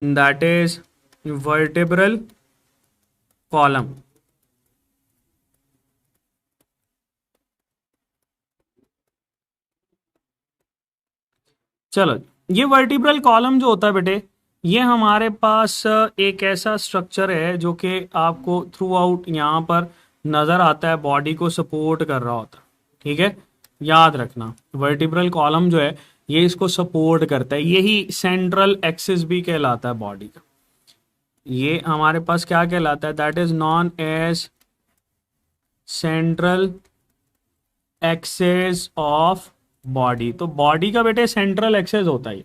That is vertebral column. चलो, ये vertebral column जो होता है बेटे, ये हमारे पास एक ऐसा स्ट्रक्चर है जो कि आपको थ्रू आउट यहाँ पर नज़र आता है, बॉडी को सपोर्ट कर रहा होता है। ठीक है, याद रखना वर्टिब्रल कॉलम जो है ये इसको सपोर्ट करता है, यही सेंट्रल एक्सिस भी कहलाता है बॉडी का। ये हमारे पास क्या कहलाता है, that is known as central axis of body. तो बॉडी का बेटे सेंट्रल एक्सेस होता है,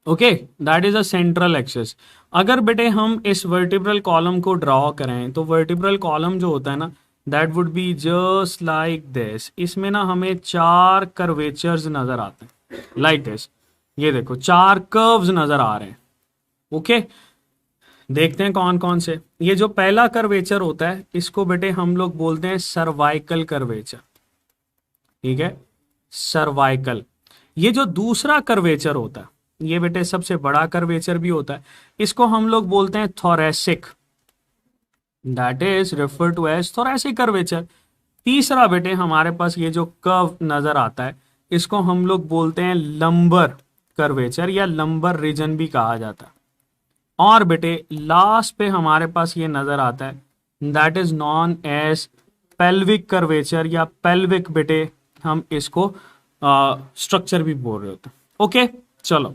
okay, that is a central axis. अगर बेटे हम इस वर्टिब्रल कॉलम को ड्रॉ करें तो वर्टिब्रल कॉलम जो होता है ना, that would be just like this. इसमें ना हमें चार कर्वेचर्स नजर आते हैं लाइक दिस। ये देखो चार कर्व्स नजर आ रहे हैं, ओके। देखते हैं कौन कौन से। ये जो पहला कर्वेचर होता है इसको बेटे हम लोग बोलते हैं सर्वाइकल कर्वेचर। ठीक है, सर्वाइकल। ये जो दूसरा कर्वेचर होता है ये बेटे सबसे बड़ा कर्वेचर भी होता है, इसको हम लोग बोलते हैं thoracic. That is refer to as thoracic curvature. तीसरा बेटे हमारे पास ये जो कर्व नजर आता है इसको हम लोग बोलते हैं लंबर कर्वेचर या लंबर रीजन भी कहा जाता है। और बेटे लास्ट पे हमारे पास ये नजर आता है, that is known as pelvic curvature या पेल्विक बेटे हम इसको स्ट्रक्चर भी बोल रहे होते हैं, ओके। चलो,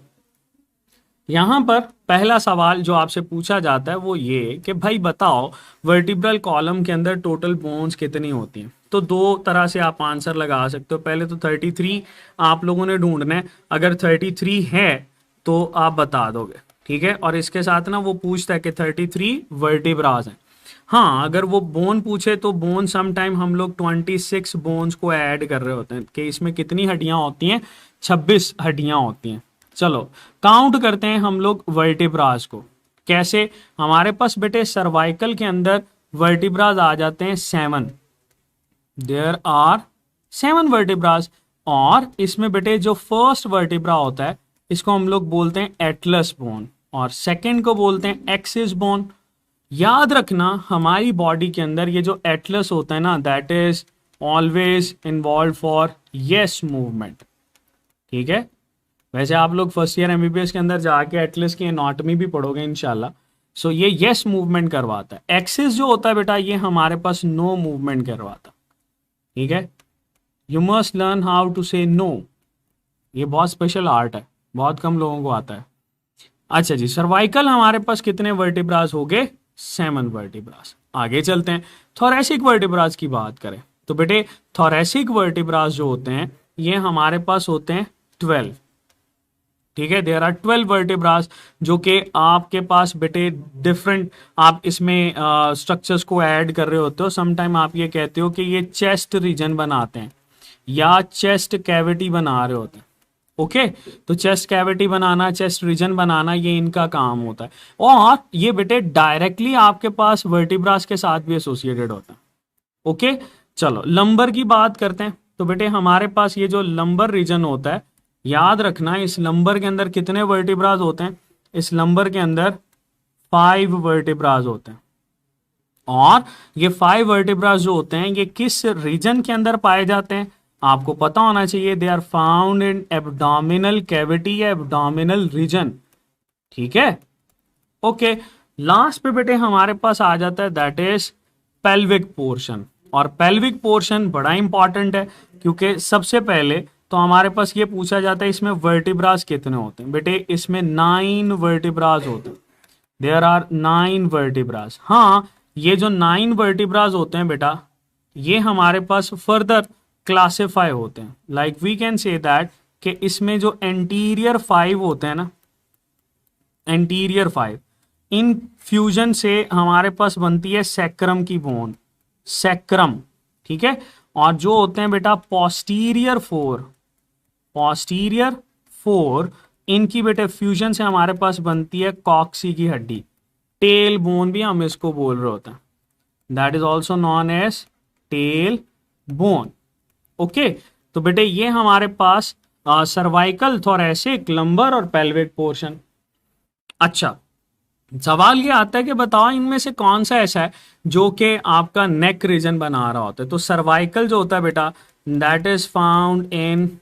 यहां पर पहला सवाल जो आपसे पूछा जाता है वो ये कि भाई बताओ वर्टिब्रल कॉलम के अंदर टोटल बोन्स कितनी होती हैं। तो दो तरह से आप आंसर लगा सकते हो। पहले तो 33 आप लोगों ने ढूंढना है, अगर 33 है तो आप बता दोगे, ठीक है। और इसके साथ ना वो पूछता है कि 33 वर्टिब्रास हैं। हाँ, अगर वो बोन पूछे तो बोन समटाइम हम लोग 26 बोन्स को ऐड कर रहे होते हैं कि इसमें कितनी हड्डियां होती हैं, 26 हड्डियां होती हैं। चलो काउंट करते हैं हम लोग वर्टिब्रास को। कैसे, हमारे पास बेटे सर्वाइकल के अंदर वर्टिब्रास आ जाते हैं 7, देयर आर 7 वर्टिब्रास। और इसमें बेटे जो फर्स्ट वर्टिब्रा होता है इसको हम लोग बोलते हैं एटलस बोन और सेकंड को बोलते हैं एक्सिस बोन। याद रखना हमारी बॉडी के अंदर ये जो एटलस होता है ना, that is always involve for yes movement. ठीक है, वैसे आप लोग फर्स्ट ईयर एमबीबीएस के अंदर जाके एटलस की एनाटॉमी भी पढ़ोगे इंशाल्लाह। सो ये यस मूवमेंट करवाता है। एक्सिस जो होता है बेटा ये हमारे पास नो मूवमेंट करवाता। ठीक है, you must learn how to say no. ये बहुत स्पेशल आर्ट है, बहुत कम लोगों को आता है। अच्छा जी, सर्वाइकल हमारे पास कितने वर्टिब्रास हो गए, 7 वर्टिब्रास। आगे चलते हैं, थोरेसिक वर्टिब्रास की बात करें तो बेटे थोरेसिक वर्टिब्रास जो होते हैं ये हमारे पास होते हैं 12। ठीक है, देयर आर 12 वर्टिब्रास जो कि आपके पास बेटे डिफरेंट, आप इसमें स्ट्रक्चर्स को ऐड कर रहे होते हो। समटाइम आप ये कहते हो कि ये चेस्ट रीजन बनाते हैं या चेस्ट कैविटी बना रहे होते हैं, ओके। तो चेस्ट कैविटी बनाना, चेस्ट रीजन बनाना, ये इनका काम होता है। और ये बेटे डायरेक्टली आपके पास वर्टिब्रास के साथ भी एसोसिएटेड होता है, ओके। चलो लंबर की बात करते हैं तो बेटे हमारे पास ये जो लंबर रीजन होता है, याद रखना इस लंबर के अंदर कितने वर्टिब्रास होते हैं, इस लंबर के अंदर 5 वर्टिब्रास होते हैं। और ये 5 वर्टिब्रास जो होते हैं ये किस रीजन के अंदर पाए जाते हैं, आपको पता होना चाहिए। They are found in abdominal cavity या एब्डोमिनल रीजन। ठीक है, ओके। लास्ट पे बेटे हमारे पास आ जाता है दैट इज पेल्विक पोर्शन। और पेल्विक पोर्शन बड़ा इंपॉर्टेंट है क्योंकि सबसे पहले तो हमारे पास ये पूछा जाता है इसमें वर्टिब्रास कितने होते हैं। बेटे इसमें 9 वर्टिब्रास होते हैं, देयर आर 9 वर्टिब्रास। हाँ, ये जो 9 वर्टिब्रास होते हैं बेटा ये हमारे पास फर्दर क्लासिफाई होते हैं। Like we can say that कि इसमें जो एंटीरियर 5 होते हैं ना, एंटीरियर 5, इन फ्यूजन से हमारे पास बनती है सैक्रम की बोन, सैक्रम। ठीक है, और जो होते हैं बेटा पोस्टीरियर 4, पोस्टीरियर 4, इनकी बेटे फ्यूजन से हमारे पास बनती है कॉक्सी की हड्डी, टेल बोन भी हम इसको बोल रहे होते हैं। That is also known as tail bone, okay. तो बेटे ये हमारे पास सर्वाइकल, थोरेसिक, लंबर और पेल्विक पोर्शन। अच्छा, सवाल ये आता है कि बताओ इनमें से कौन सा ऐसा है जो कि आपका नेक रीजन बना रहा होता है। तो सर्वाइकल जो होता है बेटा, that is found in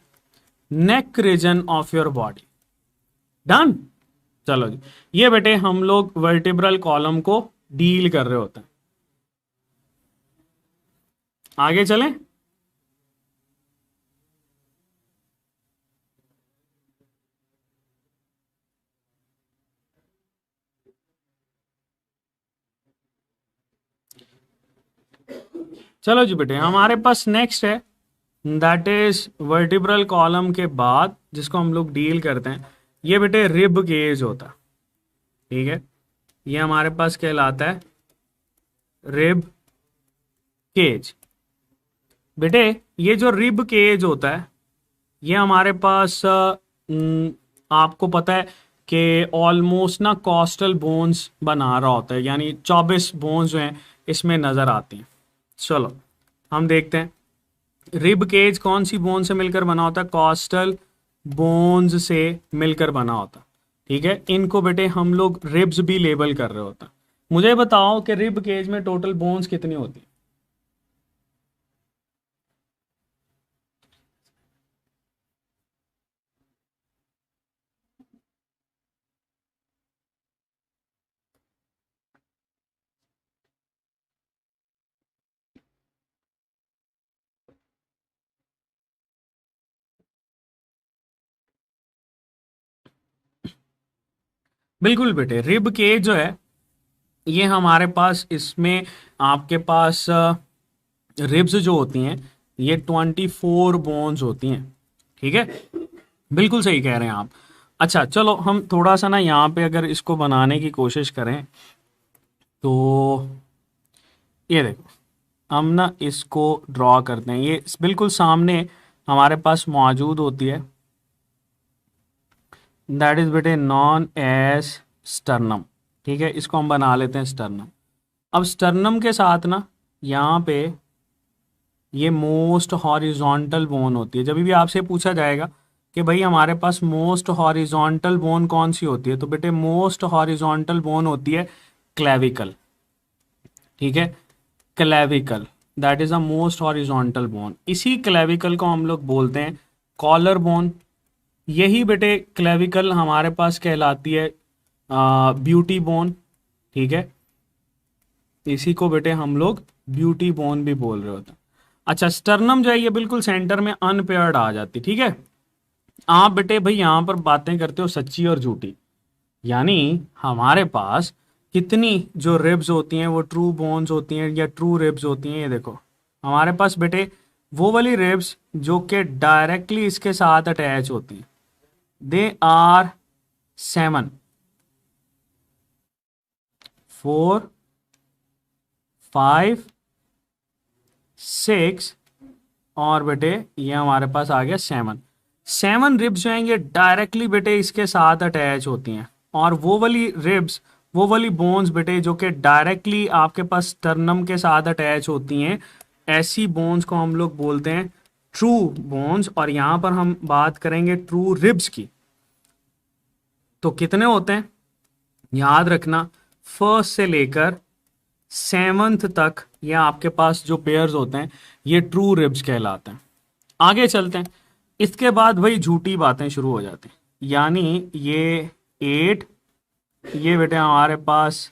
neck region of your body. Done. चलो जी, ये बेटे हम लोग वर्टिब्रल कॉलम को डील कर रहे होते हैं। आगे चलें। चलो जी बेटे, हमारे पास नेक्स्ट है, दैट इज वर्टिब्रल कॉलम के बाद जिसको हम लोग डील करते हैं, ये बेटे रिब गेज होता है। ठीक है, ये हमारे पास कहलाता है रिब केज। बेटे ये जो रिब केज होता है, ये हमारे पास आपको पता है कि ऑलमोस्ट ना कॉस्टल बोन्स बना रहा होता है, यानी 24 बोन्स जो हैं इसमें नज़र आती हैं। चलो हम देखते हैं रिब केज कौन सी बोन से मिलकर बना होता है, कॉस्टल बोन्स से मिलकर बना होता है। ठीक है, इनको बेटे हम लोग रिब्स भी लेबल कर रहे होता है। मुझे बताओ कि रिब केज में टोटल बोन्स कितनी होती है। बिल्कुल बेटे, रिब केज जो है ये हमारे पास इसमें आपके पास रिब्स जो होती हैं ये 24 बोन्स होती हैं। ठीक है, बिल्कुल सही कह रहे हैं आप। अच्छा चलो हम थोड़ा सा ना यहाँ पे अगर इसको बनाने की कोशिश करें तो ये देखो, हम ना इसको ड्रॉ करते हैं। ये बिल्कुल सामने हमारे पास मौजूद होती है, दैट इज बेटे नॉन एज स्टर्नम। ठीक है, इसको हम बना लेते हैं स्टर्नम। अब स्टर्नम के साथ ना यहाँ पे ये मोस्ट हॉरिजॉन्टल बोन होती है। जब भी आपसे पूछा जाएगा कि भाई हमारे पास मोस्ट हॉरिजॉन्टल बोन कौन सी होती है, तो बेटे मोस्ट हॉरिजॉन्टल बोन होती है क्लेविकल। ठीक है, clavicle that is a most horizontal bone. इसी क्लेविकल को हम लोग बोलते हैं कॉलर बोन। यही बेटे क्लेविकल हमारे पास कहलाती है ब्यूटी बोन। ठीक है, इसी को बेटे हम लोग ब्यूटी बोन भी बोल रहे होते हैं। अच्छा, स्टर्नम जो है ये बिल्कुल सेंटर में अनपेयर्ड आ जाती। ठीक है, आप बेटे भाई यहाँ पर बातें करते हो सच्ची और झूठी, यानी हमारे पास कितनी जो रिब्स होती हैं वो ट्रू बोन्स होती हैं या ट्रू रिब्स होती हैं। ये देखो हमारे पास बेटे वो वाली रिब्स जो कि डायरेक्टली इसके साथ अटैच होती हैं, दे आर 7, 4, 5, 6 और बेटे ये हमारे पास आ गया 7 रिब्स जो हैं ये डायरेक्टली बेटे इसके साथ अटैच होती हैं। और वो वाली रिब्स, वो वाली बोन्स बेटे जो कि डायरेक्टली आपके पास स्टर्नम के साथ अटैच होती हैं, ऐसी बोन्स को हम लोग बोलते हैं ट्रू बोन्स। और यहाँ पर हम बात करेंगे ट्रू रिब्स की, तो कितने होते हैं याद रखना, फर्स्ट से लेकर 7th तक ये आपके पास जो पेयर्स होते हैं ये ट्रू रिब्स कहलाते हैं। आगे चलते हैं, इसके बाद भाई झूठी बातें शुरू हो जाती हैं, यानी ये 8, ये बेटे हमारे पास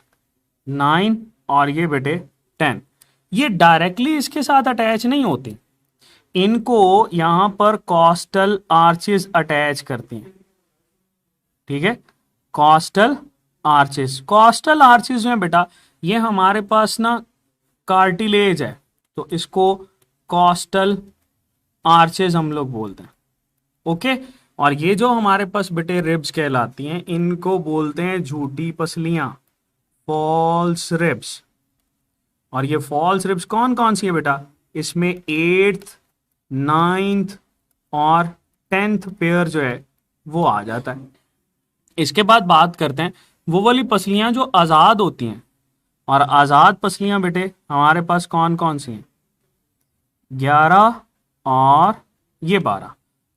9 और ये बेटे 10, ये डायरेक्टली इसके साथ अटैच नहीं होती, इनको यहां पर कॉस्टल आर्चेस अटैच करती हैं। ठीक है, कॉस्टल आर्चेस, कॉस्टल आर्चेस में बेटा ये हमारे पास ना कार्टिलेज है, तो इसको कॉस्टल आर्चेस हम लोग बोलते हैं। ओके, और ये जो हमारे पास बेटे रिब्स कहलाती हैं इनको बोलते हैं झूठी पसलियां, फॉल्स रिब्स। और ये फॉल्स रिब्स कौन कौन सी है बेटा, इसमें 8th, 9th और 10th पेयर जो है वो आ जाता है। इसके बाद बात करते हैं वो वाली पसलियां जो आज़ाद होती हैं, और आज़ाद पसलियां बेटे हमारे पास कौन कौन सी हैं, 11 और ये 12।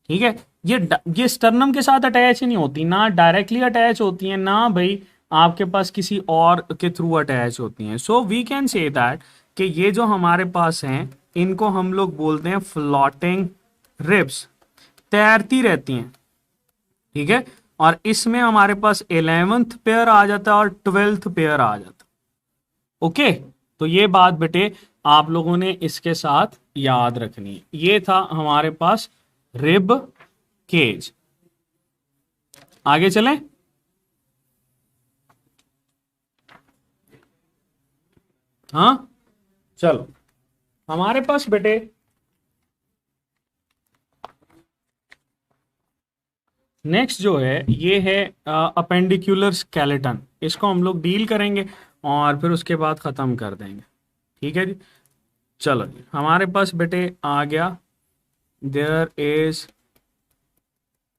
ठीक है, ये स्टर्नम के साथ अटैच ही नहीं होती, ना डायरेक्टली अटैच होती हैं, ना भाई आपके पास किसी और के थ्रू अटैच होती हैं। So we can say that कि ये जो हमारे पास हैं इनको हम लोग बोलते हैं फ्लोटिंग रिब्स, तैरती रहती हैं, ठीक है। और इसमें हमारे पास 11th पेयर आ जाता है और 12th पेयर आ जाता है। ओके, तो ये बात बेटे आप लोगों ने इसके साथ याद रखनी है। ये था हमारे पास रिब केज। आगे चलें। हाँ चलो, हमारे पास बेटे नेक्स्ट जो है ये है अपेंडिकुलर स्केलेटन। इसको हम लोग डील करेंगे और फिर उसके बाद ख़त्म कर देंगे, ठीक है जी। चलो जी, हमारे पास बेटे आ गया देयर इज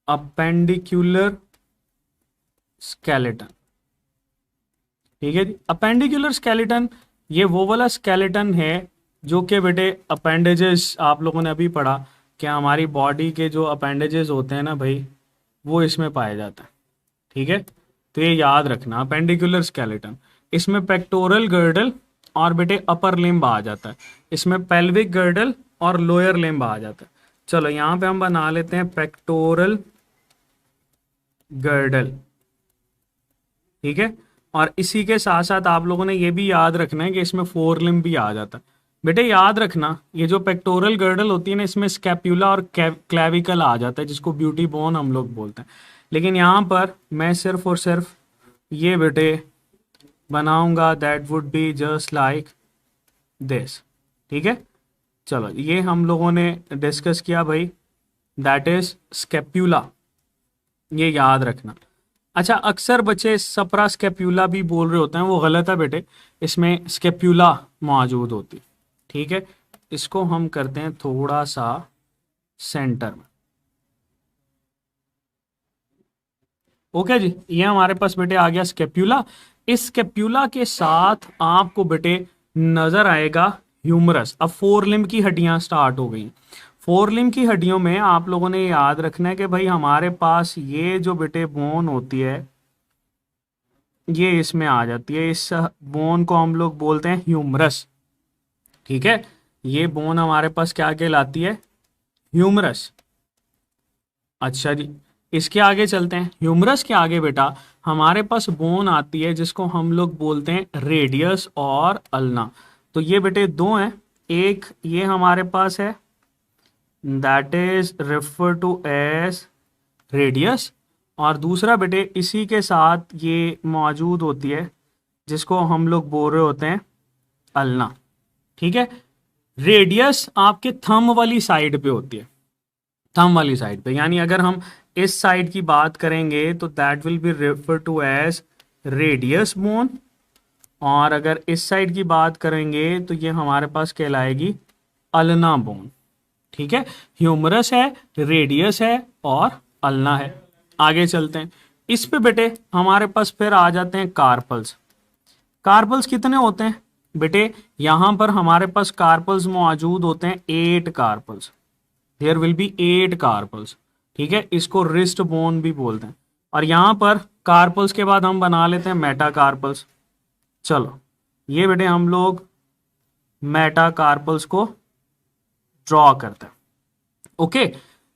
अपेंडिकुलर स्केलेटन, ठीक है जी। अपेंडिकुलर स्केलेटन ये वो वाला स्केलेटन है जो कि बेटे अपेंडेजेस, आप लोगों ने अभी पढ़ा कि हमारी बॉडी के जो अपेंडेजेस होते हैं ना भाई, वो इसमें पाया जाता है, ठीक है। तो ये याद रखना अपेंडिकुलर स्केलेटन। इसमें पेक्टोरल गर्डल और बेटे अपर लिम्ब आ जाता है, इसमें पेल्विक गर्डल और लोअर लिम्ब आ जाता है। चलो यहाँ पे हम बना लेते हैं पेक्टोरल गर्डल, ठीक है। और इसी के साथ साथ आप लोगों ने ये भी याद रखना है कि इसमें फोर लिम्ब भी आ जाता है। बेटे याद रखना ये जो पेक्टोरल गर्डल होती है ना, इसमें स्कैप्यूला और क्लेविकल आ जाता है जिसको ब्यूटी बोन हम लोग बोलते हैं। लेकिन यहाँ पर मैं सिर्फ और सिर्फ ये बेटे बनाऊंगा, that would be just like this, ठीक है। चलो ये हम लोगों ने डिस्कस किया भाई, दैट इज स्कैप्यूला, ये याद रखना। अच्छा, अक्सर बच्चे सप्रा स्कैप्यूला भी बोल रहे होते हैं, वो गलत है बेटे, इसमें स्कैप्यूला मौजूद होती, ठीक है। इसको हम करते हैं थोड़ा सा सेंटर में। ओके जी, ये हमारे पास बेटे आ गया स्कैप्यूला। इस स्कैप्यूला के साथ आपको बेटे नजर आएगा ह्यूमरस। अब फोर लिम्ब की हड्डियां स्टार्ट हो गई। फोर लिम्ब की हड्डियों में आप लोगों ने याद रखना है कि भाई हमारे पास ये जो बेटे बोन होती है ये इसमें आ जाती है, इस बोन को हम लोग बोलते हैं ह्यूमरस, ठीक है। ये बोन हमारे पास क्या कहलाती है, ह्यूमरस। अच्छा जी, इसके आगे चलते हैं। ह्यूमरस के आगे बेटा हमारे पास बोन आती है जिसको हम लोग बोलते हैं रेडियस और अल्ना। तो ये बेटे दो हैं, एक ये हमारे पास है that is refer to as radius, और दूसरा बेटे इसी के साथ ये मौजूद होती है जिसको हम लोग बोल रहे होते हैं अल्ना, ठीक है। रेडियस आपके थंब वाली साइड पे होती है, थंब वाली साइड पे, यानी अगर हम इस साइड की बात करेंगे तो that will be refer to as radius bone, और अगर इस साइड की बात करेंगे तो ये हमारे पास कहलाएगी अल्ना बोन, ठीक है। ह्यूमरस है, रेडियस है और अल्ना है। आगे चलते हैं। इस पे बेटे हमारे पास फिर आ जाते हैं कार्पल्स। कार्पल्स कितने होते हैं बेटे, यहां पर हमारे पास कार्पल्स मौजूद होते हैं 8 carpals, there will be 8 carpals, ठीक है। इसको रिस्ट बोन भी बोलते हैं। और यहां पर कार्पल्स के बाद हम बना लेते हैं मेटा कार्पल्स। चलो ये बेटे हम लोग मेटा कार्पल्स को ड्रॉ करते हैं, ओके।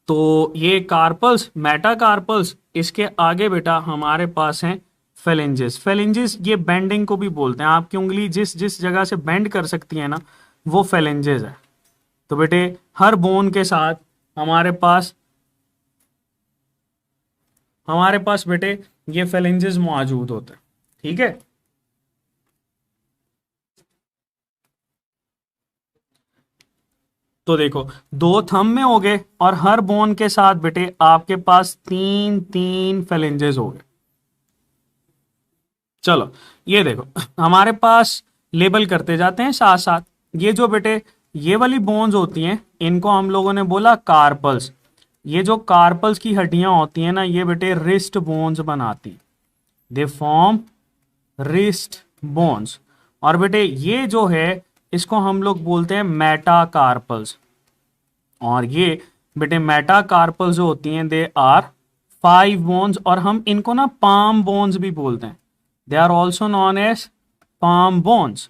तो ये कार्पल्स, मेटा कार्पल्स, इसके आगे बेटा हमारे पास हैं फेलेंजेस। फेलेंजेस ये बेंडिंग को भी बोलते हैं, आपकी उंगली जिस जिस जगह से बेंड कर सकती है ना वो फेलेंजेस है। तो बेटे हर बोन के साथ हमारे पास बेटे ये फेलेंजेस मौजूद होते हैं, ठीक है। तो देखो दो थंब में हो गए और हर बोन के साथ बेटे आपके पास 3 फेलेंजेस हो गए। चलो ये देखो हमारे पास लेबल करते जाते हैं साथ साथ। ये जो बेटे ये वाली बोन्स होती हैं इनको हम लोगों ने बोला कार्पल्स। ये जो कार्पल्स की हड्डियां होती हैं ना ये बेटे रिस्ट बोन्स बनाती, दे फॉर्म रिस्ट बोन्स। और बेटे ये जो है इसको हम लोग बोलते हैं मेटाकार्पल्स। और ये बेटे मेटाकार्पल जो होती हैं दे आर 5 बोन्स, और हम इनको ना पाम बोन्स भी बोलते हैं, they are also known as palm bones.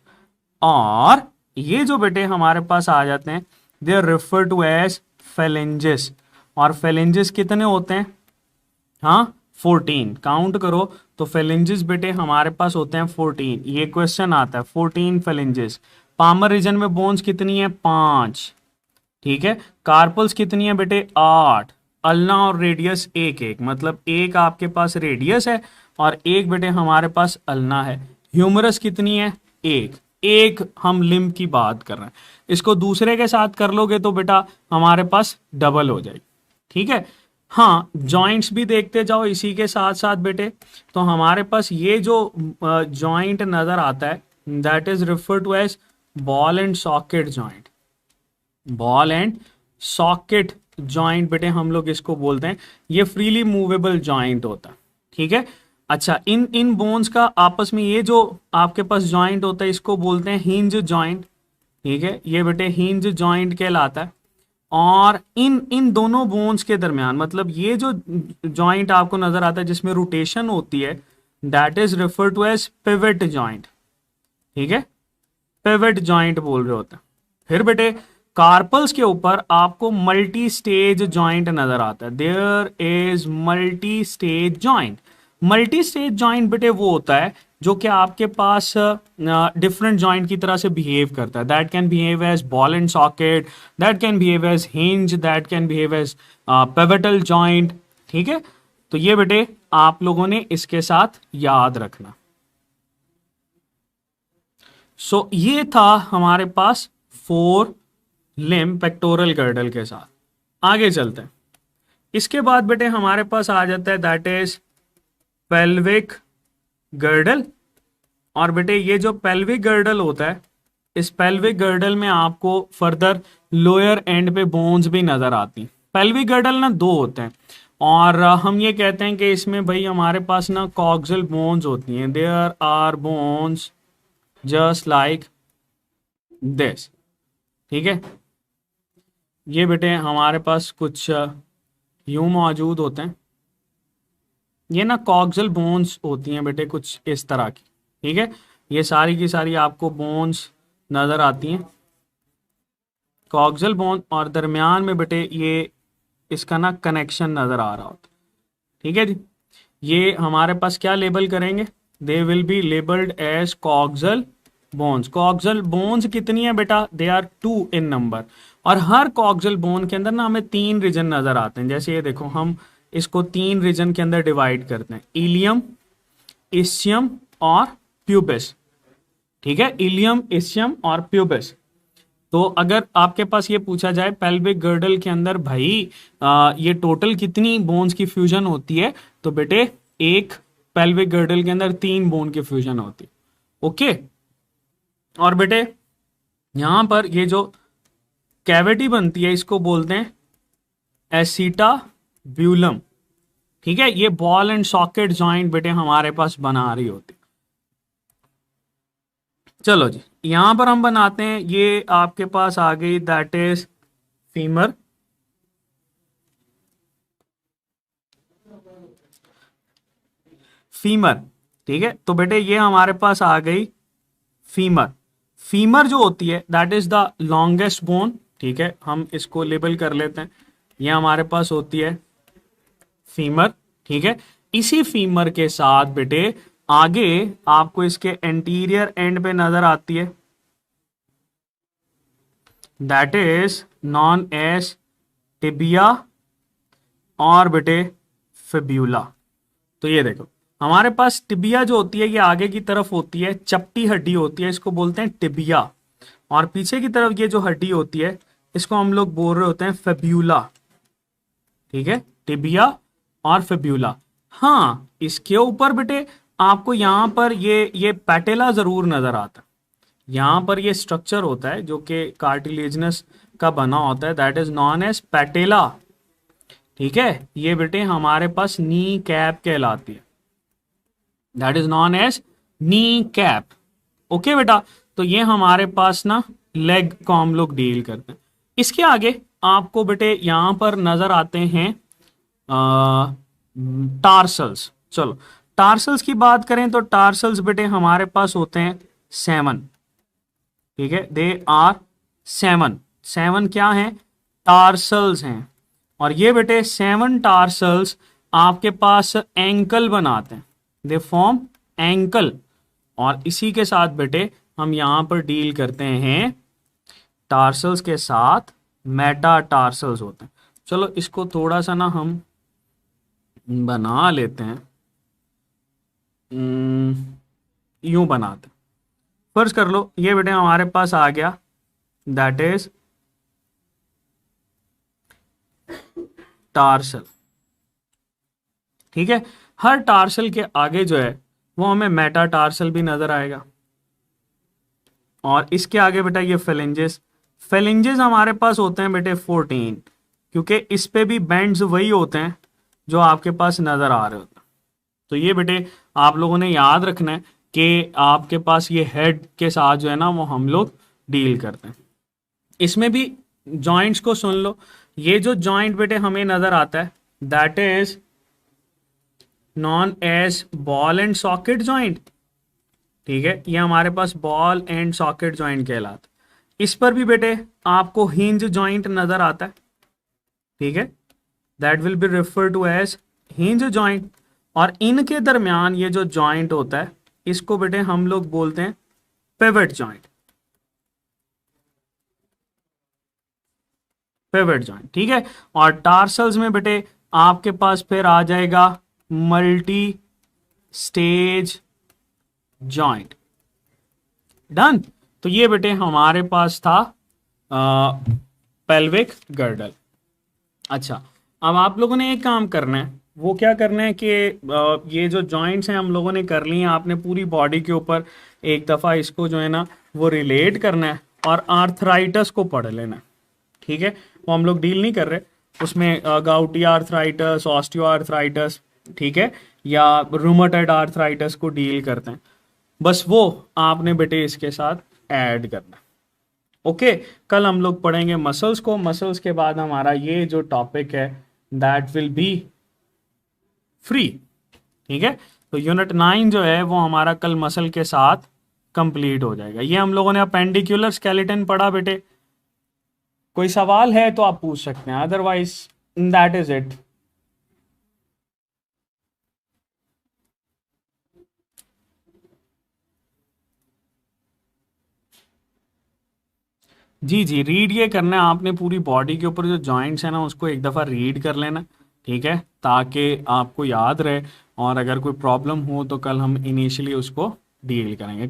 और ये जो बेटे हमारे पास आ जाते हैं they are refer to as phalanges. और फेलेंजेस कितने होते हैं? हाँ 14, काउंट करो तो फेलेंजेस बेटे हमारे पास होते हैं 14। ये क्वेश्चन आता है 14 फेलेंजेस। पामर रीजन में बोन्स कितनी है? 5। ठीक है, कार्पल्स कितनी है बेटे? 8। अल्ना और रेडियस एक एक, मतलब एक आपके पास रेडियस है और एक बेटे हमारे पास अल्ना है। ह्यूमरस कितनी है? एक। एक हम लिम्ब की बात कर रहे हैं, इसको दूसरे के साथ कर लोगे तो बेटा हमारे पास डबल हो जाएगी। ठीक है, हाँ जॉइंट्स भी देखते जाओ इसी के साथ साथ बेटे। तो हमारे पास ये जो जॉइंट नजर आता है that is refer to as ball and socket joint. Ball and socket joint बेटे हम लोग इसको बोलते हैं, ये फ्रीली मूवेबल जॉइंट होता है। ठीक है, अच्छा इन इन बोन्स का आपस में ये जो आपके पास जॉइंट होता है इसको बोलते हैं हिंज जॉइंट। ठीक है, ये बेटे हिंज जॉइंट कहलाता है। और इन इन दोनों बोन्स के दरमियान, मतलब ये जो जॉइंट आपको नजर आता है जिसमें रोटेशन होती है that is refer to as pivot joint. ठीक है, पिवट जॉइंट बोल रहे होते हैं। फिर बेटे कार्पल्स के ऊपर आपको मल्टी स्टेज जॉइंट नजर आता है, there is multi stage joint. Multi stage joint बेटे वो होता है जो कि आपके पास डिफरेंट जॉइंट की तरह से बिहेव करता है। That can behave as ball and socket, that can behave as hinge, that can behave as pivotal joint. ठीक है, तो ये बेटे आप लोगों ने इसके साथ याद रखना। सो ये था हमारे पास 4 लिम्ब पेक्टोरल गर्डल के साथ। आगे चलते हैं, इसके बाद बेटे हमारे पास आ जाता है दैट इज पेल्विक गर्डल। और बेटे ये जो पेल्विक गर्डल होता है, इस पेल्विक गर्डल में आपको फर्दर लोअर एंड पे बोन्स भी नजर आती। पेल्विक गर्डल ना 2 होते हैं और हम ये कहते हैं कि इसमें भाई हमारे पास ना कॉक्सियल बोन्स होती हैं, there are bones just like this. ठीक है, ये बेटे हमारे पास कुछ यूं मौजूद होते हैं, ये ना कॉक्सियल बोन्स होती हैं बेटे कुछ इस तरह की। ठीक है, ये सारी की सारी आपको बोन्स नजर आती हैं, कॉक्सियल बोन, और दरमियान में बेटे ये इसका ना कनेक्शन नजर आ रहा होता। ठीक है जी, ये हमारे पास क्या लेबल करेंगे? They will be labelled as coxal bones. Coxal bones कितनी है बेटा? They are 2 in number. और हर कॉक्सियल बोन के अंदर ना हमें 3 रीजन नजर आते हैं। जैसे ये देखो, हम इसको 3 रीजन के अंदर डिवाइड करते हैं, इलियम, इस्चियम और प्यूबिस। ठीक है, इलियम, इस्चियम और प्यूबिस। तो अगर आपके पास ये पूछा जाए पेल्विक गर्डल के अंदर भाई ये टोटल कितनी बोन्स की फ्यूजन होती है, तो बेटे एक पेल्विक गर्डल के अंदर 3 बोन की फ्यूजन होती है। ओके, और बेटे यहां पर ये जो कैविटी बनती है इसको बोलते हैं एसिटाब्यूलम। ठीक है, ये बॉल एंड सॉकेट जॉइंट बेटे हमारे पास बना रही होती। चलो जी, यहां पर हम बनाते हैं, ये आपके पास आ गई दैट इज फीमर। फीमर, ठीक है, तो बेटे ये हमारे पास आ गई फीमर। फीमर जो होती है that is the longest bone. ठीक है, हम इसको लेबल कर लेते हैं, ये हमारे पास होती है फीमर। ठीक है, इसी फीमर के साथ बेटे आगे आपको इसके एंटीरियर एंड पे नजर आती है that is known as tibia और बेटे फिब्यूला। तो ये देखो हमारे पास टिबिया जो होती है ये आगे की तरफ होती है, चपटी हड्डी होती है, इसको बोलते हैं टिबिया। और पीछे की तरफ ये जो हड्डी होती है इसको हम लोग बोल रहे होते हैं फिब्यूला। ठीक है, टिबिया और फिब्यूला। हाँ, इसके ऊपर बेटे आपको यहां पर ये पैटेला जरूर नजर आता है। यहां पर ये स्ट्रक्चर होता है जो कि कार्टिलेजनस का बना होता है, that is known as patella. ठीक है, ये बेटे हमारे पास नी कैप कहलाती है, that is known as knee cap. Okay बेटा, तो ये हमारे पास ना लेग को हम लोग डील करते हैं। इसके आगे आपको बेटे यहाँ पर नजर आते हैं टार्सल्स। चलो टार्सल्स की बात करें तो टार्सल्स बेटे हमारे पास होते हैं 7। ठीक है, दे आर 7। 7 क्या है? टार्सल्स हैं। और ये बेटे 7 टार्सल्स आपके पास एंकल बनाते हैं, दे फॉर्म एंकल। और इसी के साथ बेटे हम यहां पर डील करते हैं टार्सल्स के साथ मेटा टार्सल्स होते हैं। चलो इसको थोड़ा सा ना हम बना लेते हैं, यूं बनाते हैं। फर्ज कर लो ये बेटे हमारे पास आ गया, दैट इज टार्सल। ठीक है, हर टार्सल के आगे जो है वो हमें मेटा टार्सल भी नजर आएगा। और इसके आगे बेटा ये फेलेंजेस, फेलेंजेस हमारे पास होते हैं बेटे 14, क्योंकि इस पे भी बैंड्स वही होते हैं जो आपके पास नजर आ रहे होते हैं। तो ये बेटे आप लोगों ने याद रखना है कि आपके पास ये हेड के साथ जो है ना वो हम लोग डील करते हैं। इसमें भी जॉइंट्स को सुन लो, ये जो जॉइंट बेटे हमें नजर आता है that is known as ball and socket joint. ठीक है, ये हमारे पास बॉल एंड सॉकेट जॉइंट कहलाता है। इस पर भी बेटे आपको हिंज जॉइंट नजर आता है। ठीक है, that will be refer to as hinge joint. और इनके दरमियान ये जो जॉइंट होता है इसको बेटे हम लोग बोलते हैं पिवट जॉइंट, पिवट जॉइंट। ठीक है, और टार्सल्स में बेटे आपके पास फिर आ जाएगा मल्टी स्टेज जॉइंट। डन। तो ये बेटे हमारे पास था पेल्विक गर्डल। अच्छा, अब आप लोगों ने एक काम करना है, वो क्या करना है कि ये जो जॉइंट्स हैं हम लोगों ने कर लिए हैं, आपने पूरी बॉडी के ऊपर एक दफ़ा इसको जो है ना वो रिलेट करना है और आर्थराइटस को पढ़ लेना है। ठीक है, वो हम लोग डील नहीं कर रहे उसमें, गाउटी आर्थराइटस, ऑस्टियो आर्थराइटस, ठीक है, या रूमेटॉइड आर्थराइटस को डील करते हैं। बस वो आपने बेटे इसके साथ ऐड करना। ओके, कल हम लोग पढ़ेंगे मसल्स को। मसल्स के बाद हमारा ये जो टॉपिक है दैट विल बी फ्री। ठीक है, तो यूनिट 9 जो है वो हमारा कल मसल के साथ कंप्लीट हो जाएगा। ये हम लोगों ने अपेंडिकुलर स्केलेटन पढ़ा बेटे। कोई सवाल है तो आप पूछ सकते हैं, अदरवाइज दैट इज इट। जी जी, रीड ये करना है आपने, पूरी बॉडी के ऊपर जो जॉइंट्स है ना उसको एक दफ़ा रीड कर लेना। ठीक है, ताकि आपको याद रहे, और अगर कोई प्रॉब्लम हो तो कल हम इनिशियली उसको डील करेंगे।